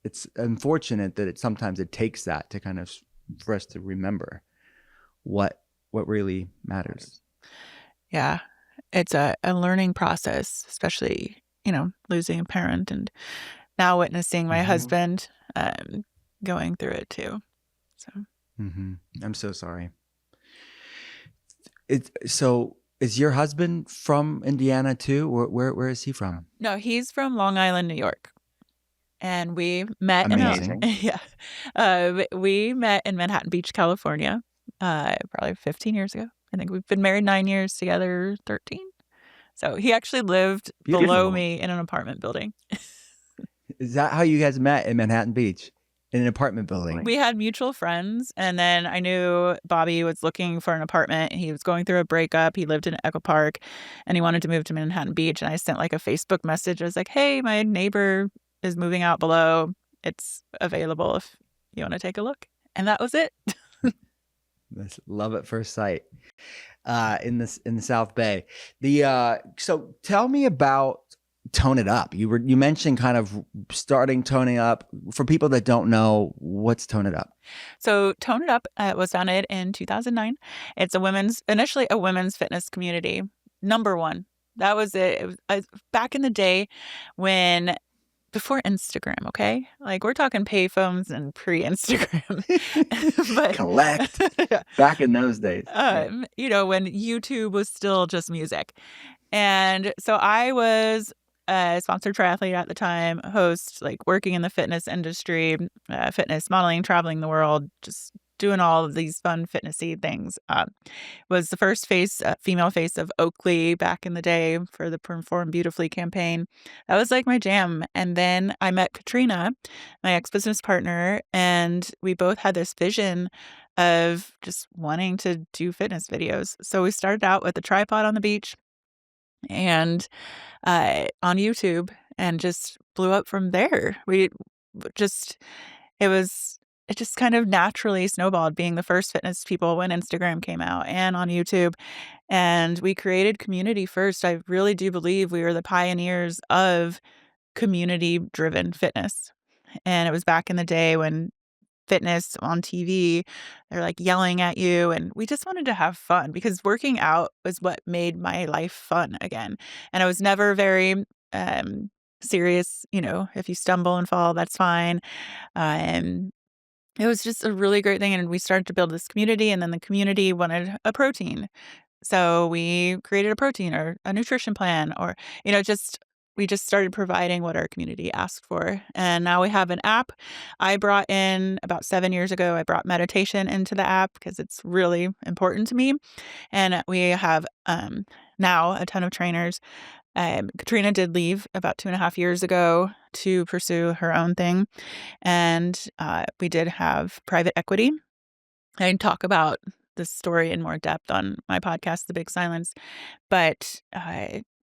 S2: it's unfortunate that sometimes it takes that to kind of for us to remember what really matters.
S1: Yeah. It's a learning process, especially, losing a parent and now witnessing my
S2: Mhm.
S1: husband, going through it too, so
S2: Mhm. I'm so sorry. So is your husband from Indiana too? Where is he from?
S1: No, he's from Long Island, New York, and we met in a
S2: Amazing.
S1: yeah, we met in Manhattan Beach, California, probably 15 years ago. I think we've been married 9 years, together 13. So he actually lived below
S2: Beautiful.
S1: me in an apartment building.
S2: Is that how you guys met in Manhattan Beach? In an apartment building?
S1: We had mutual friends, and then I knew Bobby was looking for an apartment, and he was going through a breakup. He lived in Echo Park, and he wanted to move to Manhattan Beach, and I sent, like, a Facebook message. I was like, "Hey, my neighbor is moving out below. It's available if you wanna take a look." And that was it.
S2: That's love at first sight. In the South Bay. So tell me about tone it up. You mentioned kind of starting toning up. For people that don't know, what's tone it up?
S1: So Tone It Up was founded in 2009. It's initially a women's fitness community. Number one. That was it. It was back in the day when before Instagram, okay? Like we're talking payphones and pre-Instagram.
S2: Collect
S1: But
S2: back in those days. Yeah.
S1: when YouTube was still just music. And so I was a sponsored triathlete at the time, host, like working in the fitness industry, fitness modeling, traveling the world, just doing all of these fun fitnessy things. Was the first female face of Oakley back in the day for the Perform Beautifully campaign. That was like my jam. And then I met Katrina, my ex-business partner, and we both had this vision of just wanting to do fitness videos. So we started out with a tripod on the beach and on YouTube and just blew up from there. Just it was it just kind of naturally snowballed being the first fitness people when Instagram came out and on YouTube. And we created community first. I really do believe we were the pioneers of community-driven fitness. And it was back in the day when fitness on TV, they're, like, yelling at you, and we just wanted to have fun because working out was what made my life fun again, and I was never very, serious, if you stumble and fall, that's fine, and it was just a really great thing, and we started to build this community, and then the community wanted a protein. So we created a protein or a nutrition plan or, just we just started providing what our community asked for. And now we have an app. I brought in about 7 years ago, I brought meditation into the app because it's really important to me. And we have now a ton of trainers. Katrina did leave about 2.5 years ago to pursue her own thing. And we did have private equity. I talk about this story in more depth on my podcast, The Big Silence. But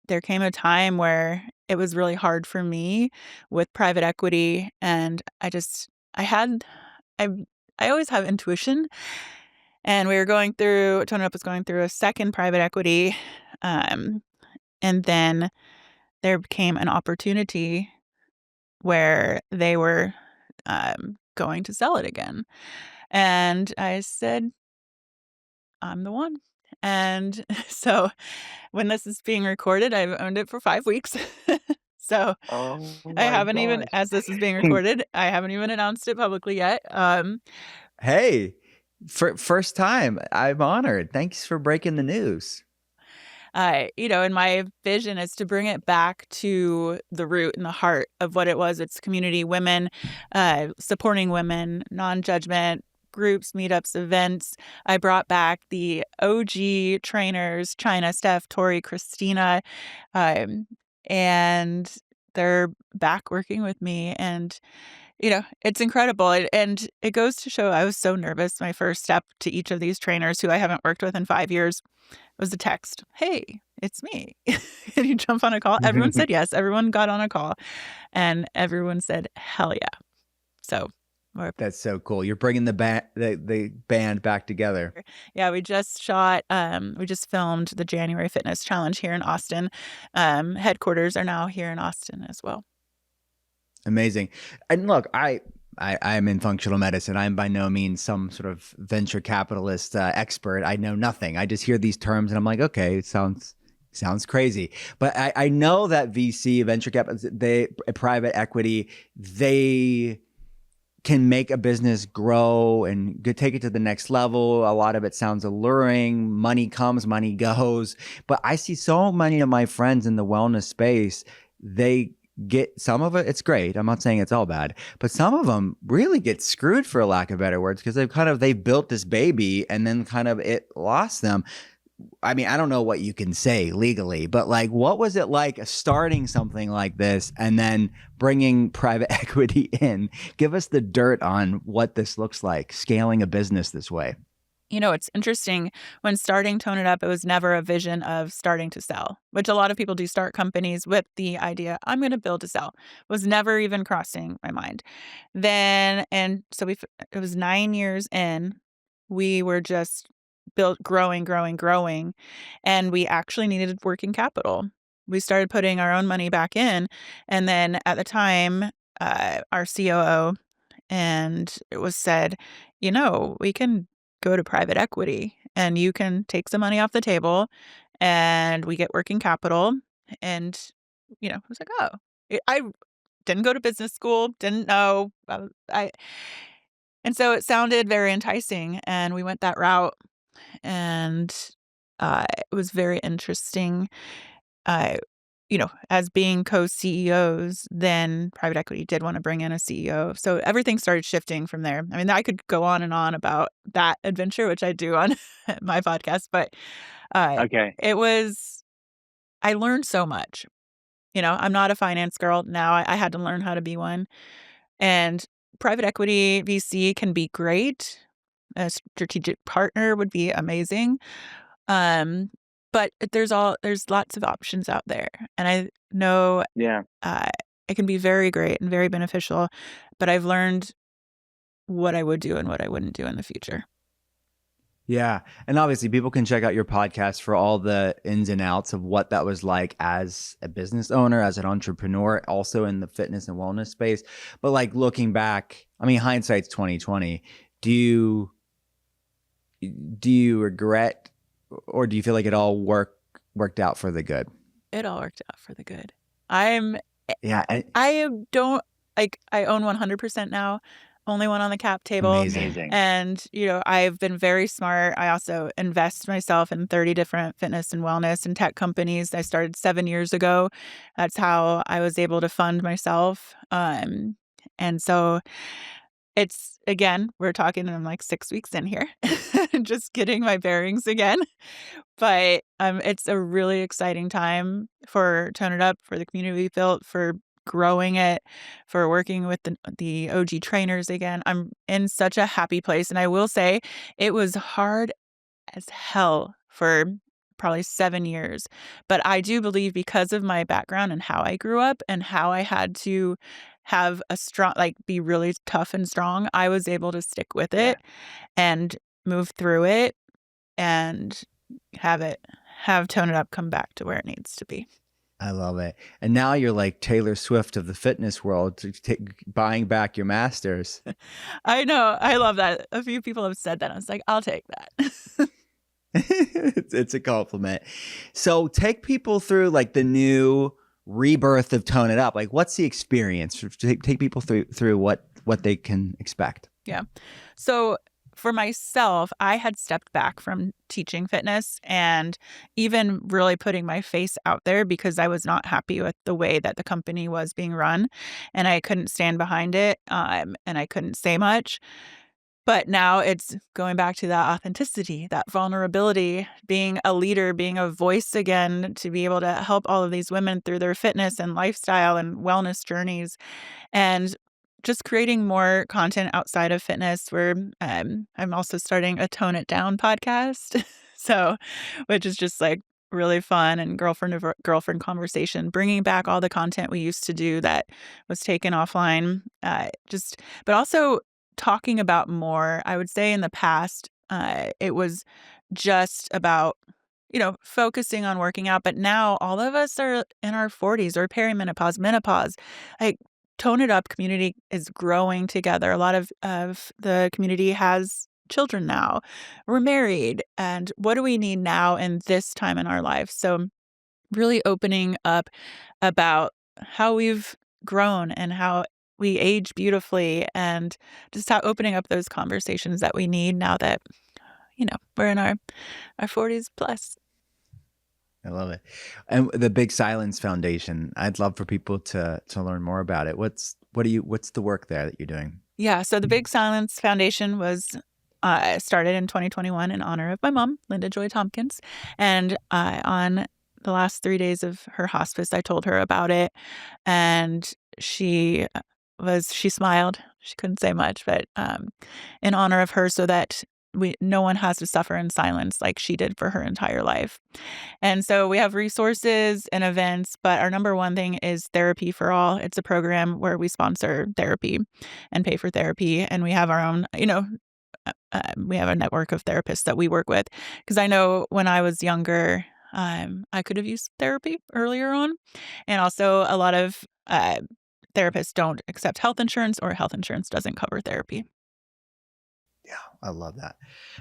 S1: there came a time where it was really hard for me with private equity, and I had, I, I always have intuition, and we were going through. Tone Up was going through a second private equity, um, and then there became an opportunity where they were going to sell it again, and I said, I'm the one. And so when this is being recorded, I've owned it for 5 weeks. So
S2: Oh
S1: I
S2: my
S1: haven't even
S2: gosh.
S1: as this is being recorded, I haven't even announced it publicly yet.
S2: Hey, first time. I'm honored. Thanks for breaking the news.
S1: And my vision is to bring it back to the root and the heart of what it was. It's community, women, supporting women, non-judgment, groups, meetups, events. I brought back the OG trainers, China, Steph, Tori, Christina, um, and they're back working with me. And it's incredible. And it goes to show I was so nervous. My first step to each of these trainers who I haven't worked with in 5 years was a text. Hey, it's me. Can you jump on a call? Everyone said yes. Everyone got on a call and everyone said, hell yeah. So we're
S2: That's so cool. You're bringing the band back together.
S1: yeah, we just filmed the January Fitness Challenge here in Austin. Headquarters are now here in Austin as well.
S2: Amazing. And look, I'm in functional medicine. I'm by no means some sort of venture capitalist expert. I know nothing. I just hear these terms and I'm like, okay, it sounds crazy. But I know that VC, venture capital, private equity, they can make a business grow and take it to the next level. A lot of it sounds alluring. Money comes, money goes. But I see so many of my friends in the wellness space, they get some of it. It's great. I'm not saying it's all bad, but some of them really get screwed, for lack of better words, because they've built this baby and then kind of it lost them. I mean, I don't know what you can say legally, but like, what was it like starting something like this and then bringing private equity in? Give us the dirt on what this looks like, scaling a business this way.
S1: It's interesting. When starting Tone It Up, it was never a vision of starting to sell, which a lot of people do start companies with the idea, I'm going to build to sell, was never even crossing my mind. And so it was 9 years in, we were just growing, growing, growing, and we actually needed working capital. we started putting our own money back in. And then at the time, our COO and it was said, we can go to private equity and you can take some money off the table and we get working capital. And, I was like, oh, I didn't go to business school, didn't know. And so it sounded very enticing and we went that route and it was very interesting. As being co-CEOs, then private equity did want to bring in a CEO. So everything started shifting from there. I mean, I could go on and on about that adventure, which I do on my podcast, but
S3: Okay.
S1: it was, I learned so much. I'm not a finance girl now. I had to learn how to be one. And private equity VC can be great. A strategic partner would be amazing. Um, but there's lots of options out there, and I know
S3: Yeah.
S1: it can be very great and very beneficial, but I've learned what I would do and what I wouldn't do in the future.
S2: Yeah. And obviously, people can check out your podcast for all the ins and outs of what that was like as a business owner, as an entrepreneur, also in the fitness and wellness space. But like looking back, I mean, hindsight's 2020. Do you regret, or do you feel like it all worked out for the good?
S1: It all worked out for the good.
S2: Yeah.
S1: I don't like. I own 100% now. Only one on the cap table.
S2: Amazing.
S1: And, I've been very smart. I also invest myself in 30 different fitness and wellness and tech companies. I started 7 years ago. That's how I was able to fund myself. And so it's, again, we're talking, I'm like 6 weeks in here, just getting my bearings again. But it's a really exciting time for Tone It Up, for the community we built, for growing it, for working with the OG trainers again. I'm in such a happy place. And I will say it was hard as hell for probably 7 years. But I do believe because of my background and how I grew up and how I had to have a strong, be really tough and strong, I was able to stick with it and move through it and have Tone It Up come back to where it needs to be.
S2: I love it. And now you're like Taylor Swift of the fitness world, buying back your masters.
S1: I know. I love that. A few people have said that. I was like, I'll take that.
S2: It's a compliment. So take people through like the new rebirth of Tone It Up. Like, what's the experience? Take people through what they can expect.
S1: Yeah. So for myself, I had stepped back from teaching fitness and even really putting my face out there because I was not happy with the way that the company was being run and I couldn't stand behind it and I couldn't say much. But now it's going back to that authenticity, that vulnerability, being a leader, being a voice again to be able to help all of these women through their fitness and lifestyle and wellness journeys. And just creating more content outside of fitness where I'm also starting a Tone It Down podcast. So, which is just like really fun and girlfriend of girlfriend conversation, bringing back all the content we used to do that was taken offline. But also talking about more. I would say in the past, it was just about focusing on working out. But now all of us are in our 40s or perimenopause, menopause. Like Tone It Up community is growing together. A lot of the community has children now. We're married. And what do we need now in this time in our life? So really opening up about how we've grown and how we age beautifully and just how opening up those conversations that we need now that, we're in our 40s plus.
S2: I love it. And the Big Silence Foundation, I'd love for people to learn more about it. What's the work there that you're doing?
S1: Yeah. So the Big Silence Foundation was started in 2021 in honor of my mom, Linda Joy Tompkins. And on the last 3 days of her hospice, I told her about it. And she smiled. She couldn't say much, but in honor of her so that no one has to suffer in silence like she did for her entire life. And so we have resources and events, but our number one thing is Therapy for All. It's a program where we sponsor therapy and pay for therapy. And we have our own, we have a network of therapists that we work with. Because I know when I was younger, I could have used therapy earlier on. And also a lot of therapists don't accept health insurance, or health insurance doesn't cover therapy.
S2: Yeah, I love that.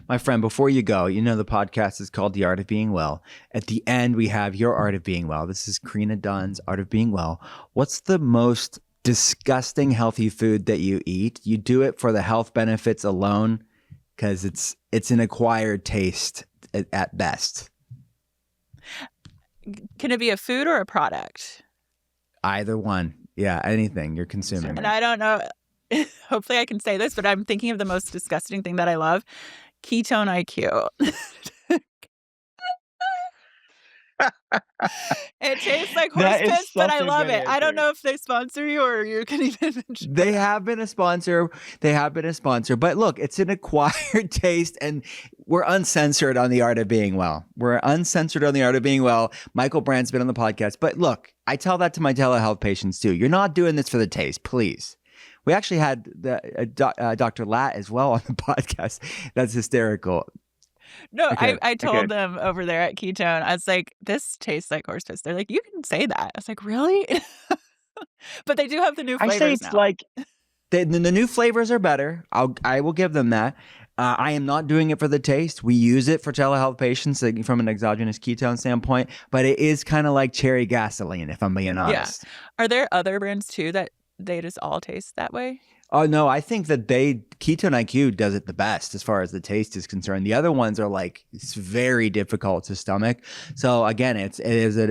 S2: My friend, before you go, you know the podcast is called The Art of Being Well. At the end, we have Your Art of Being Well. This is Karena Dawn's Art of Being Well. What's the most disgusting healthy food that you eat? You do it for the health benefits alone because it's an acquired taste at best.
S1: Can it be a food or a product?
S2: Either one. Yeah, anything you're consuming.
S1: And I don't know. Hopefully I can say this, but I'm thinking of the most disgusting thing that I love. Ketone IQ. It tastes like horse
S2: That is
S1: piss, but
S2: such
S1: I
S2: a
S1: love
S2: good
S1: it. I don't
S2: answer.
S1: know if they sponsor you or you can even mention
S2: They
S1: that.
S2: have been a sponsor. But look, it's an acquired taste, and we're uncensored on The Art of Being Well. We're uncensored on The Art of Being Well. Michael Brandt's been on the podcast. But look, I tell that to my telehealth patients too. You're not doing this for the taste, please. We actually had Dr. Lat as well on the podcast. That's hysterical.
S1: No,
S2: Okay.
S1: I told them over there at Ketone, I was like, this tastes like horse piss. They're like, you can say that. I was like, really? But they do have the new
S2: I say
S1: flavors
S2: it's
S1: now.
S2: like the new flavors are better. I will give them that. I am not doing it for the taste. We use it for telehealth patients from an exogenous ketone standpoint, but it is kind of like cherry gasoline, if I'm being honest.
S1: Yeah. Are there other brands too that they just all taste that way?
S2: Oh no, I think that Ketone IQ does it the best as far as the taste is concerned. The other ones are like, it's very difficult to stomach. So again,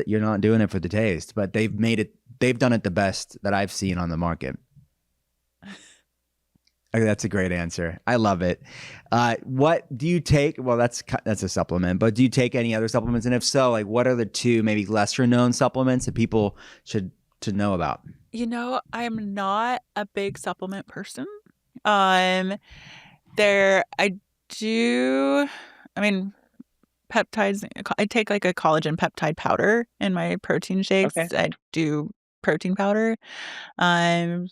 S2: you're not doing it for the taste, but they've done it the best that I've seen on the market. Okay, that's a great answer. I love it. What do you take? Well, that's a supplement, but do you take any other supplements? And if so, like what are the two maybe lesser known supplements that people should know about?
S1: You know, I'm not a big supplement person. I mean, peptides. I take like a collagen peptide powder in my protein shakes.
S2: Okay.
S1: I do protein powder. I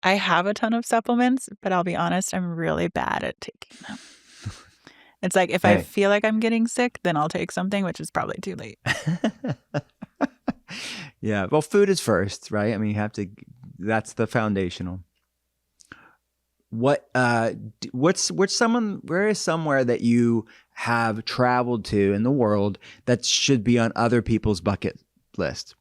S1: have a ton of supplements, but I'll be honest, I'm really bad at taking them. It's like if I feel like I'm getting sick, then I'll take something, which is probably too late.
S2: Yeah. Well, food is first, right? I mean, that's the foundational. Where is somewhere that you have traveled to in the world that should be on other people's bucket list?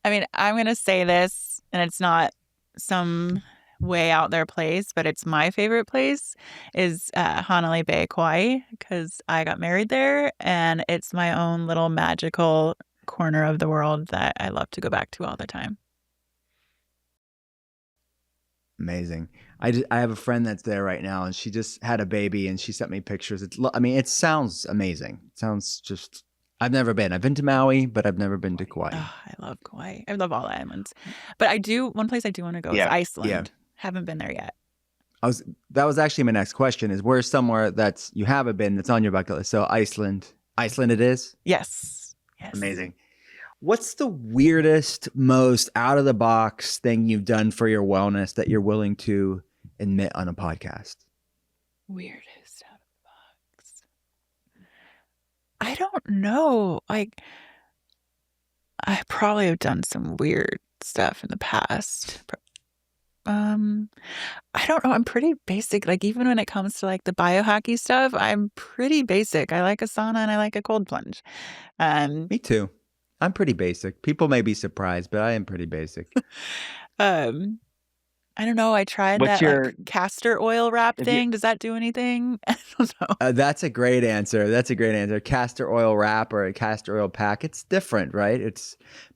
S1: I mean, I'm going to say this, and it's not some way out there place, but it's my favorite place is Hanalei Bay, Kauai, because I got married there, and it's my own little magical corner of the world that I love to go back to all the time.
S2: Amazing. I have a friend that's there right now, and she just had a baby, and she sent me pictures. It sounds amazing. It sounds just. I've never been. I've been to Maui, but I've never been to Kauai.
S1: Oh, I love Kauai. I love all islands, but one place I do want to go is Iceland. Yeah. Haven't been there yet.
S2: That was actually my next question: is where's somewhere that you haven't been that's on your bucket list? So Iceland it is.
S1: Yes.
S2: Amazing. What's the weirdest, most out of the box thing you've done for your wellness that you're willing to admit on a podcast?
S1: Weirdest out of the box. I don't know. Like, I probably have done some weird stuff in the past. I don't know. I'm pretty basic. Like, even when it comes to like the biohacky stuff, I'm pretty basic. I like a sauna and I like a cold plunge.
S2: Me too. I'm pretty basic. People may be surprised, but I am pretty basic.
S1: I don't know. I tried like, castor oil wrap thing. Does that do anything? I don't know.
S2: That's a great answer. Castor oil wrap or a castor oil pack. It's different, right?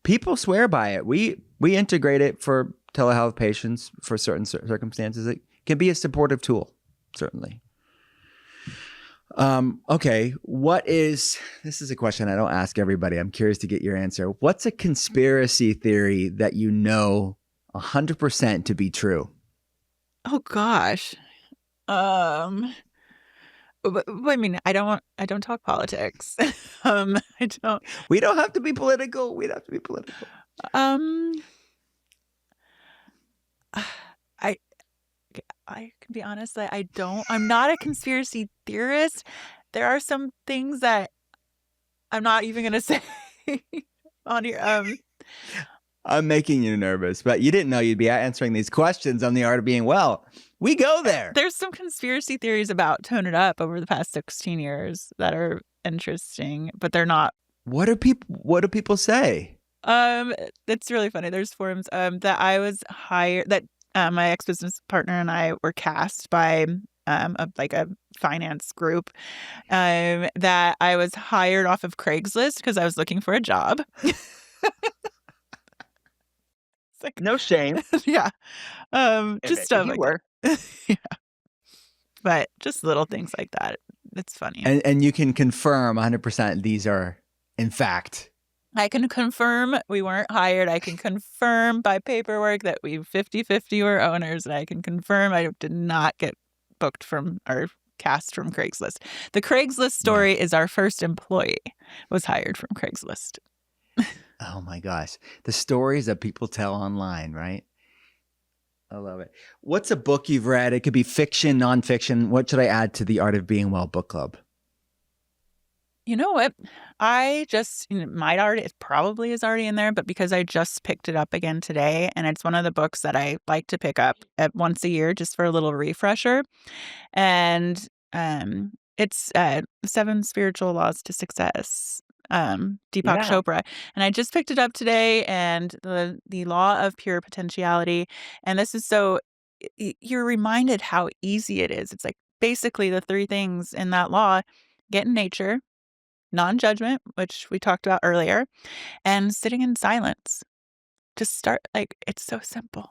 S2: People swear by it. We integrate it for telehealth patients for certain circumstances. It can be a supportive tool, certainly. Okay. This is a question I don't ask everybody. I'm curious to get your answer. What's a conspiracy theory that you know 100% to be true?
S1: Oh gosh. But, I mean, I don't talk politics. I don't.
S2: We don't have to be political.
S1: I can be honest that I'm not a conspiracy theorist. There are some things that I'm not even gonna say on your
S2: I'm making you nervous, but you didn't know you'd be answering these questions on the art of being well. We go there.
S1: There's some conspiracy theories about Tone It Up over the past 16 years that are interesting, but they're not.
S2: What do people say?
S1: It's really funny. There's forums that I was hired that my ex-business partner and I were cast by a finance group that I was hired off of Craigslist because I was looking for a job. It's like,
S2: No shame.
S1: yeah. Just stuff
S2: You
S1: like
S2: were.
S1: that. Yeah. But just little things like that. It's funny.
S2: And you can confirm 100% these are, in fact.
S1: I can confirm we weren't hired. I can confirm by paperwork that we 50-50 were owners. And I can confirm I did not get booked from or cast from Craigslist. The Craigslist story is our first employee was hired from Craigslist.
S2: Oh my gosh. The stories that people tell online, right? I love it. What's a book you've read? It could be fiction, nonfiction. What should I add to the Art of Being Well book club?
S1: You know what? It probably is already in there, but because I just picked it up again today, and it's one of the books that I like to pick up at once a year just for a little refresher. And it's 7 Spiritual Laws to Success, Deepak
S2: Yeah.
S1: Chopra. And I just picked it up today, and the law of pure potentiality. And this is so you're reminded how easy it is. It's like basically the 3 things in that law: get in nature, non-judgment, which we talked about earlier, and sitting in silence. Just start it's so simple.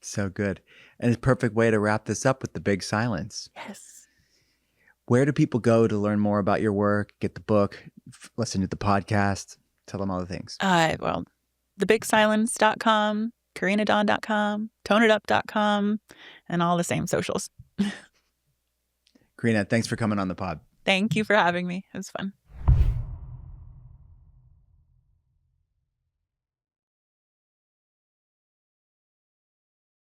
S2: So good. And it's a perfect way to wrap this up with the big silence.
S1: Yes.
S2: Where do people go to learn more about your work, get the book, listen to the podcast? Tell them all the things.
S1: Well, thebigsilence.com, KarenaDawn.com, ToneItUp.com, and all the same socials.
S2: Karena, thanks for coming on the pod.
S1: Thank you for having me. It was fun.